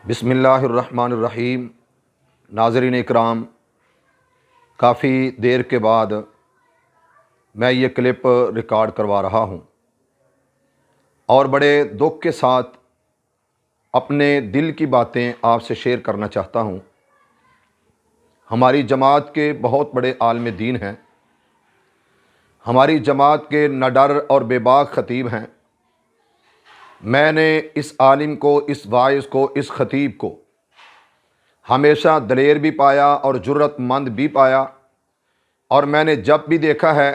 بسم اللہ الرحمن الرحیم۔ ناظرین اکرام، کافی دیر کے بعد میں یہ کلپ ریکارڈ کروا رہا ہوں اور بڑے دکھ کے ساتھ اپنے دل کی باتیں آپ سے شیئر کرنا چاہتا ہوں۔ ہماری جماعت کے بہت بڑے عالم دین ہیں، ہماری جماعت کے نڈر اور بے باک خطیب ہیں۔ میں نے اس عالم کو، اس واعظ کو، اس خطیب کو ہمیشہ دلیر بھی پایا اور جرت مند بھی پایا، اور میں نے جب بھی دیکھا ہے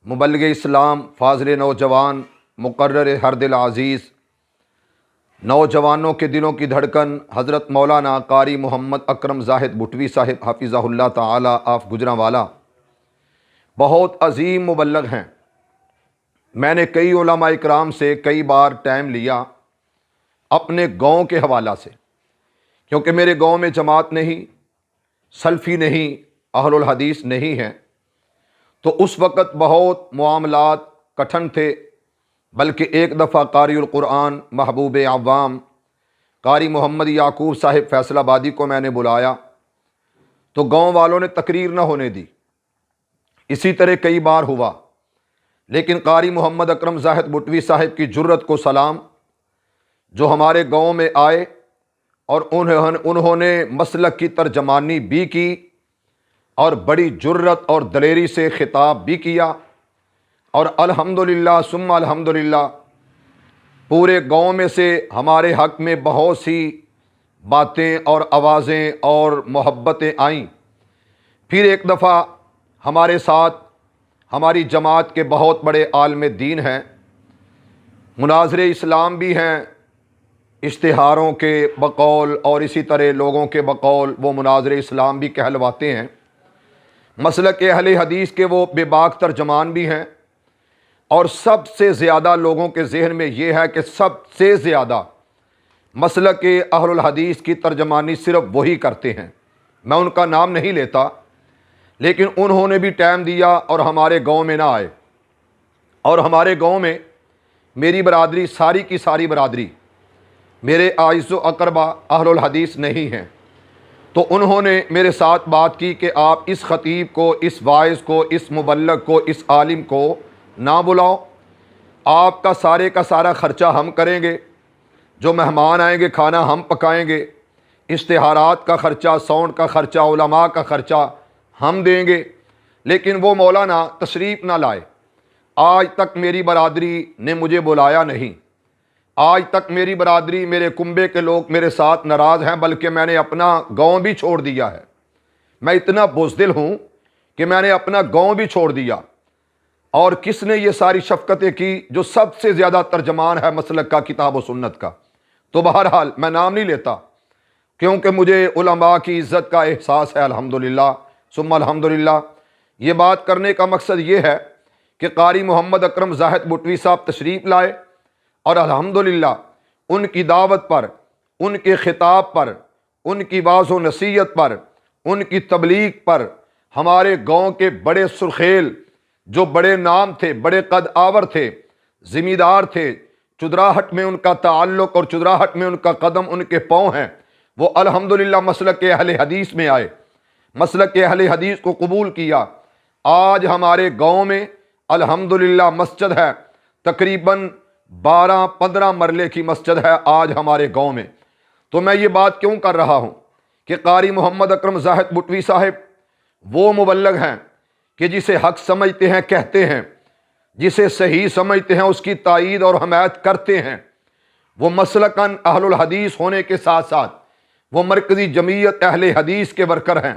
مبلغ اسلام، فاضل نوجوان، مقرر ہر دل عزیز، نوجوانوں کے دلوں کی دھڑکن حضرت مولانا قاری محمد اکرم زاہد بٹوی صاحب حفظہ اللہ تعالی آف گجرانوالہ بہت عظیم مبلغ ہیں۔ میں نے کئی علماء اکرام سے کئی بار ٹائم لیا اپنے گاؤں کے حوالہ سے، کیونکہ میرے گاؤں میں جماعت نہیں، سلفی نہیں، اہل الحدیث نہیں ہیں، تو اس وقت بہت معاملات کٹھن تھے۔ بلکہ ایک دفعہ قاری القرآن محبوب عوام قاری محمد یعقوب صاحب فیصل آبادی کو میں نے بلایا تو گاؤں والوں نے تقریر نہ ہونے دی۔ اسی طرح کئی بار ہوا، لیکن قاری محمد اکرم زاہد بٹوی صاحب کی جرت کو سلام، جو ہمارے گاؤں میں آئے اور انہوں نے مسلک کی ترجمانی بھی کی اور بڑی جرت اور دلیری سے خطاب بھی کیا، اور الحمدللہ ثم الحمدللہ پورے گاؤں میں سے ہمارے حق میں بہت سی باتیں اور آوازیں اور محبتیں آئیں۔ پھر ایک دفعہ ہمارے ساتھ ہماری جماعت کے بہت بڑے عالم دین ہیں، مناظر اسلام بھی ہیں، اشتہاروں کے بقول اور اسی طرح لوگوں کے بقول وہ مناظر اسلام بھی کہلواتے ہیں، مسلک اہل حدیث کے وہ بے باک ترجمان بھی ہیں، اور سب سے زیادہ لوگوں کے ذہن میں یہ ہے کہ سب سے زیادہ مسلک اہل الحدیث کی ترجمانی صرف وہی کرتے ہیں۔ میں ان کا نام نہیں لیتا، لیکن انہوں نے بھی ٹائم دیا اور ہمارے گاؤں میں نہ آئے، اور ہمارے گاؤں میں میری برادری ساری کی ساری برادری میرے اعز و اقربا اہل الحدیث نہیں ہیں، تو انہوں نے میرے ساتھ بات کی کہ آپ اس خطیب کو، اس واعظ کو، اس مبلغ کو، اس عالم کو نہ بلاؤ، آپ کا سارا خرچہ ہم کریں گے، جو مہمان آئیں گے کھانا ہم پکائیں گے، اشتہارات کا خرچہ، ساؤنڈ کا خرچہ، علماء کا خرچہ ہم دیں گے۔ لیکن وہ مولانا تشریف نہ لائے۔ آج تک میری برادری نے مجھے بلایا نہیں، آج تک میری برادری، میرے کنبے کے لوگ میرے ساتھ ناراض ہیں، بلکہ میں نے اپنا گاؤں بھی چھوڑ دیا ہے۔ میں اتنا بزدل ہوں کہ میں نے اپنا گاؤں بھی چھوڑ دیا۔ اور کس نے یہ ساری شفقتیں کی؟ جو سب سے زیادہ ترجمان ہے مسلک کا، کتاب و سنت کا۔ تو بہرحال میں نام نہیں لیتا، کیونکہ مجھے علماء کی عزت کا احساس ہے، الحمدللہ ثم الحمدللہ۔ یہ بات کرنے کا مقصد یہ ہے کہ قاری محمد اکرم زاہد بٹوی صاحب تشریف لائے، اور الحمدللہ ان کی دعوت پر، ان کے خطاب پر، ان کی واعظ و نصیحت پر، ان کی تبلیغ پر ہمارے گاؤں کے بڑے سرخیل، جو بڑے نام تھے، بڑے قد آور تھے، ذمہ دار تھے، چدراہٹ میں ان کا تعلق اور چدراہٹ میں ان کا قدم، ان کے پاؤں ہیں، وہ الحمدللہ مسلک اہل حدیث میں آئے، مسلک اہل حدیث کو قبول کیا۔ آج ہمارے گاؤں میں الحمدللہ مسجد ہے، تقریباً 12-15 مرلے کی مسجد ہے آج ہمارے گاؤں میں۔ تو میں یہ بات کیوں کر رہا ہوں کہ قاری محمد اکرم زاہد بٹوی صاحب وہ مبلغ ہیں کہ جسے حق سمجھتے ہیں کہتے ہیں، جسے صحیح سمجھتے ہیں اس کی تائید اور حمایت کرتے ہیں۔ وہ مسلکاً اہل الحدیث ہونے کے ساتھ ساتھ وہ مرکزی جمعیت اہل حدیث کے ورکر ہیں،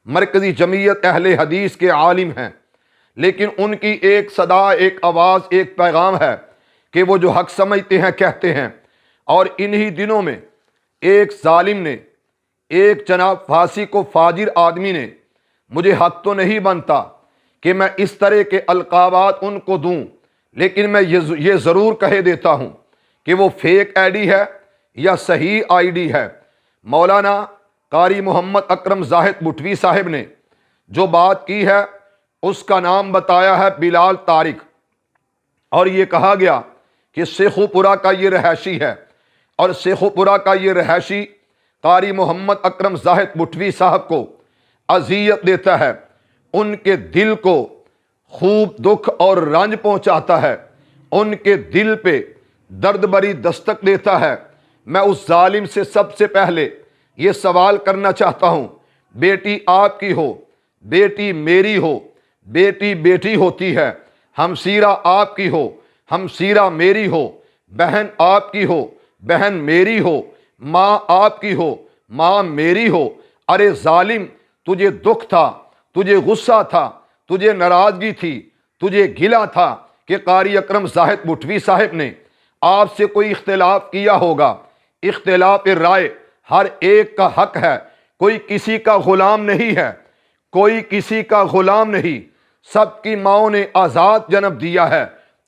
مرکزی جمعیت اہل حدیث کے عالم ہیں، لیکن ان کی ایک صدا، ایک آواز، ایک پیغام ہے کہ وہ جو حق سمجھتے ہیں کہتے ہیں۔ اور انہی دنوں میں ایک ظالم نے، ایک جناب فاسق کو فاجر آدمی نے، مجھے حق تو نہیں بنتا کہ میں اس طرح کے القابات ان کو دوں، لیکن میں یہ ضرور کہہ دیتا ہوں کہ وہ فیک آئی ڈی ہے یا صحیح آئی ڈی ہے۔ مولانا قاری محمد اکرم زاہد بٹوی صاحب نے جو بات کی ہے، اس کا نام بتایا ہے بلال طارق، اور یہ کہا گیا کہ شیخو پورہ کا یہ رہائشی ہے، اور شیخ پورہ کا یہ رہائشی قاری محمد اکرم زاہد مٹوی صاحب کو اذیت دیتا ہے، ان کے دل کو خوب دکھ اور رنج پہنچاتا ہے، ان کے دل پہ درد بری دستک دیتا ہے، میں اس ظالم سے سب سے پہلے یہ سوال کرنا چاہتا ہوں، بیٹی آپ کی ہو، بیٹی میری ہو، بیٹی بیٹی ہوتی ہے، ہمسیرہ آپ کی ہو، ہمسیرہ میری ہو، بہن آپ کی ہو، بہن میری ہو، ماں آپ کی ہو، ماں میری ہو۔ ارے ظالم، تجھے دکھ تھا، تجھے غصہ تھا، تجھے ناراضگی تھی، تجھے گلہ تھا کہ قاری اکرم زاہد مٹوی صاحب نے آپ سے کوئی اختلاف کیا ہوگا۔ اختلاف رائے ہر ایک کا حق ہے، کوئی کسی کا غلام نہیں ہے، کوئی کسی کا غلام نہیں، سب کی ماؤں نے آزاد جنم دیا ہے۔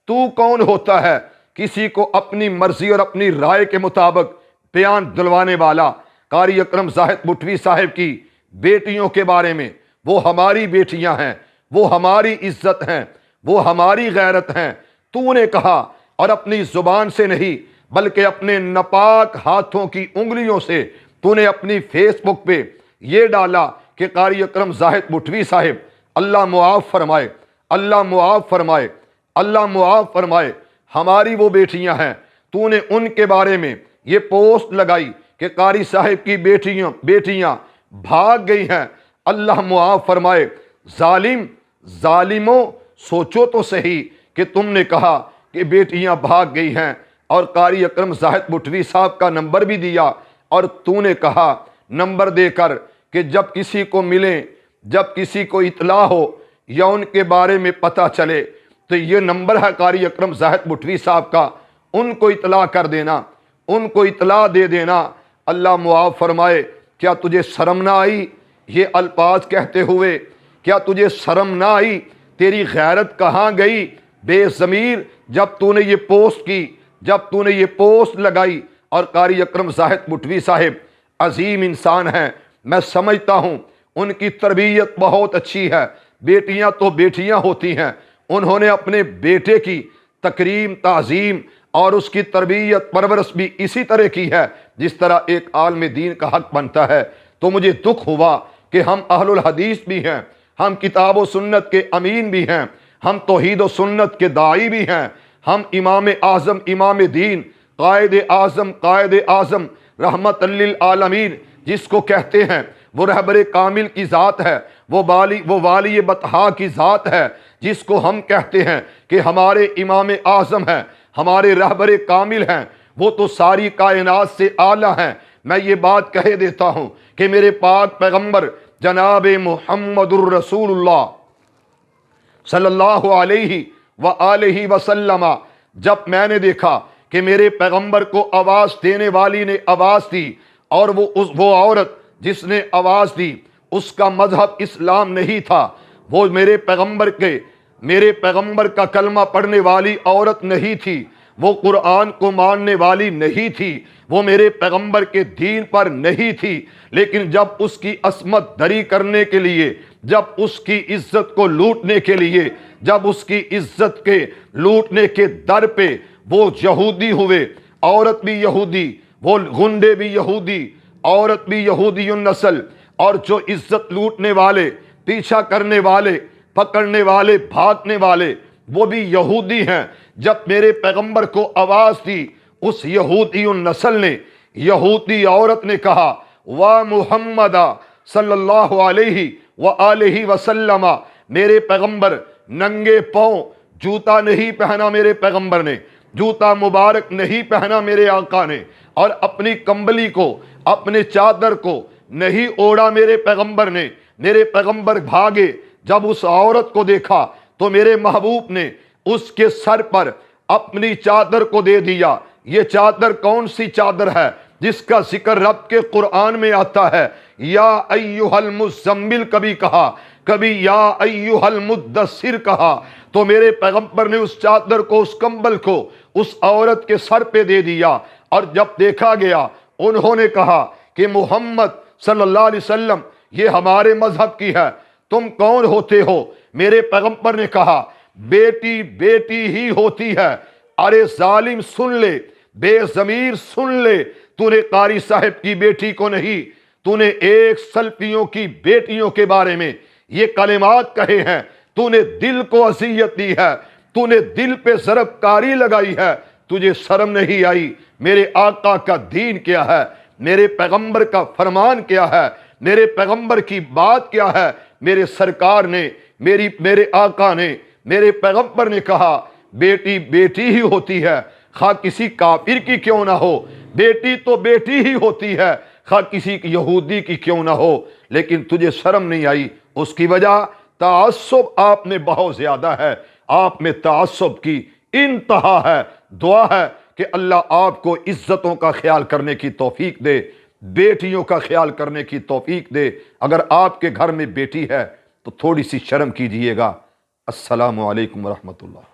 تو کون ہوتا ہے کسی کو اپنی مرضی اور اپنی رائے کے مطابق بیان دلوانے والا؟ قاری اکرم زاہد مٹوی صاحب کی بیٹیوں کے بارے میں، وہ ہماری بیٹیاں ہیں، وہ ہماری عزت ہیں، وہ ہماری غیرت ہیں، تو نے کہا، اور اپنی زبان سے نہیں بلکہ اپنے ناپاک ہاتھوں کی انگلیوں سے تو نے اپنی فیس بک پہ یہ ڈالا کہ قاری اکرم زاہد مٹوی صاحب اللہ معاف فرمائے، اللہ معاف فرمائے، اللہ معاف فرمائے، ہماری وہ بیٹیاں ہیں۔ تو نے ان کے بارے میں یہ پوسٹ لگائی کہ قاری صاحب کی بیٹیاں بھاگ گئی ہیں، اللہ معاف فرمائے۔ ظالم، ظالموں، سوچو تو صحیح کہ تم نے کہا کہ بیٹیاں بھاگ گئی ہیں اور قاری اکرم زاہد مٹوی صاحب کا نمبر بھی دیا، اور تو نے کہا نمبر دے کر کہ جب کسی کو ملیں، جب کسی کو اطلاع ہو یا ان کے بارے میں پتہ چلے تو یہ نمبر ہے قاری اکرم زاہد مٹوی صاحب کا، ان کو اطلاع کر دینا، ان کو اطلاع دے دینا۔ اللہ معاف فرمائے، کیا تجھے شرم نہ آئی یہ الفاظ کہتے ہوئے؟ کیا تجھے شرم نہ آئی؟ تیری غیرت کہاں گئی بے ضمیر؟ جب تو نے یہ پوسٹ کی، جب تو نے یہ پوسٹ لگائی، اور قاری اکرم زاہد مٹوی صاحب عظیم انسان ہیں، میں سمجھتا ہوں ان کی تربیت بہت اچھی ہے، بیٹیاں تو بیٹیاں ہوتی ہیں، انہوں نے اپنے بیٹے کی تکریم تعظیم اور اس کی تربیت پرورش بھی اسی طرح کی ہے جس طرح ایک عالم دین کا حق بنتا ہے۔ تو مجھے دکھ ہوا کہ ہم اہل الحدیث بھی ہیں، ہم کتاب و سنت کے امین بھی ہیں، ہم توحید و سنت کے داعی بھی ہیں، ہم امام اعظم امام دین قائد اعظم رحمت للعالمین جس کو کہتے ہیں وہ رہبر کامل کی ذات ہے، وہ والی بطحا کی ذات ہے، جس کو ہم کہتے ہیں کہ ہمارے امام اعظم ہیں، ہمارے رہبر کامل ہیں، وہ تو ساری کائنات سے اعلیٰ ہیں۔ میں یہ بات کہہ دیتا ہوں کہ میرے پاک پیغمبر جناب محمد الرسول اللہ صلی اللہ علیہ وآلہ وسلم، جب میں نے دیکھا کہ میرے پیغمبر کو آواز دینے والی نے آواز دی، اور وہ عورت جس نے آواز دی اس کا مذہب اسلام نہیں تھا، وہ میرے پیغمبر کا کلمہ پڑھنے والی عورت نہیں تھی، وہ قرآن کو ماننے والی نہیں تھی، وہ میرے پیغمبر کے دین پر نہیں تھی، لیکن جب اس کی عصمت دری کرنے کے لیے، جب اس کی عزت کو لوٹنے کے لیے، جب اس کی عزت کے لوٹنے کے در پہ وہ یہودی ہوئے، عورت بھی یہودی، وہ گنڈے بھی یہودی، عورت بھی یہودی النسل، اور جو عزت لوٹنے والے، پیچھا کرنے والے، پکڑنے والے، بھاگنے والے، وہ بھی یہودی ہیں۔ جب میرے پیغمبر کو آواز دی اس یہودی النسل نے، یہودی عورت نے کہا وا محمد صلی اللہ علیہ وآلہ وسلم، میرے پیغمبر ننگے پاؤں، جوتا نہیں پہنا میرے پیغمبر نے، جوتا مبارک نہیں پہنا میرے آقا نے، اور اپنی کمبلی کو، اپنے چادر کو نہیں اوڑھا میرے پیغمبر نے۔ میرے پیغمبر بھاگے، جب اس عورت کو دیکھا تو میرے محبوب نے اس کے سر پر اپنی چادر کو دے دیا۔ یہ چادر کون سی چادر ہے جس کا ذکر رب کے قرآن میں آتا ہے؟ یا ایھا المزمل کبھی کہا، کبھی یا ایھا المدثر کہا، تو میرے پیغمبر نے اس چادر کو، اس کمبل کو اس عورت کے سر پہ دے دیا، اور جب دیکھا گیا انہوں نے کہا کہ محمد صلی اللہ علیہ وسلم یہ ہمارے مذہب کی ہے، تم کون ہوتے ہو؟ میرے پیغمبر نے کہا بیٹی بیٹی ہی ہوتی ہے۔ ارے ظالم سن لے، بے ضمیر سن لے، تو نے قاری صاحب کی بیٹی کو نہیں، تو نے ایک سلفیوں کی بیٹیوں کے بارے میں یہ کلمات کہے ہیں، تو نے دل کو اذیت دی ہے، تو نے دل پہ ضرب کاری لگائی ہے، تجھے شرم نہیں آئی؟ میرے آقا کا دین کیا ہے، میرے پیغمبر کا فرمان کیا ہے، میرے پیغمبر کی بات کیا ہے؟ میرے سرکار نے، میرے آقا نے، میرے پیغمبر نے کہا بیٹی بیٹی ہی ہوتی ہے، خواہ کسی کافر کی کیوں نہ ہو، بیٹی تو بیٹی ہی ہوتی ہے، خواہ کسی یہودی کی کیوں نہ ہو، لیکن تجھے شرم نہیں آئی۔ اس کی وجہ تعصب آپ میں بہت زیادہ ہے، آپ میں تعصب کی انتہا ہے۔ دعا ہے کہ اللہ آپ کو عزتوں کا خیال کرنے کی توفیق دے، بیٹیوں کا خیال کرنے کی توفیق دے۔ اگر آپ کے گھر میں بیٹی ہے تو تھوڑی سی شرم کیجئے گا۔ السلام علیکم ورحمۃ اللہ۔